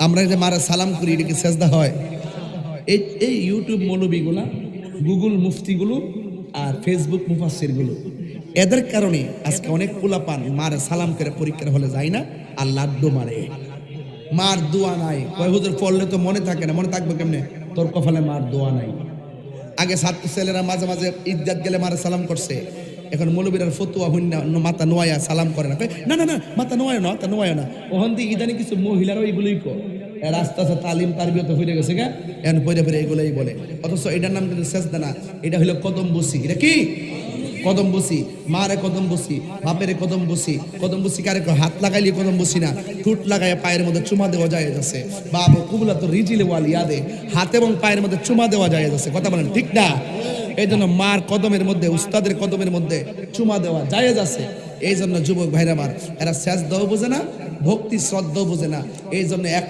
আমরা যে মারা সালাম করি এটা কি সেজদা হয়? এই ইউটিউব মৌলবীগুলা, গুগল মুফতিগুলো আর ফেসবুক মুফাসসিরগুলো, এদের কারণে আজকে অনেক পোলাপান মারে সালাম করে পরীক্ষার হলে যায় না আর লাড্ডু মারে। মার দোয়া নাই, কয় হুজুর পড়লে তো মনে থাকে না। মনে থাকবে কেমনে? তোর কপালে মার দোয়া নাই। আগে ছাত্র ছেলেরা মাঝে মাঝে ইজ্জত গেলে মারে সালাম করছে, এখন মৌলবীরার ফতুয়া হইন না, মাথা নোয়া সালাম করে না। না না না, মাথা নোয়ায় না, মাথা নোয়ায় না। ওখান দিয়ে ইদানি কিছু মহিলারও এইগুলোই কো, রাস্তা আছে তালিম তারবিয়ত হয়ে গেছে গা, এখন পরে পরে এগুলোই বলে। অথচ এটার নাম কিন্তু সেজদা না, এটা হলো কদম বসি। এটা কি কদম বসি? মারে কদম বসি, বাপেরে কদম বসি। কদম বসি কারে হাত লাগাইলে কদম বসি না, ঠোঁট লাগাইয়া পায়ের মধ্যে চুমা দেওয়া যায় যাচ্ছে। বাবা কুবলা তো রিজিলে ওয়াল ইয়াদে, হাত এবং পায়ের মধ্যে চুমা দেওয়া যায় যাচ্ছে। কথা বলেন ঠিক না? এই জন্য মার কদমের মধ্যে, উস্তাদের কদমের মধ্যে চুমা দেওয়া জায়েজ আছে। এই জন্য যুবক ভাইরা আমার, এরা সেজদাও বোঝে না, ভক্তি শ্রদ্ধাও বোঝে না। এই জন্য এক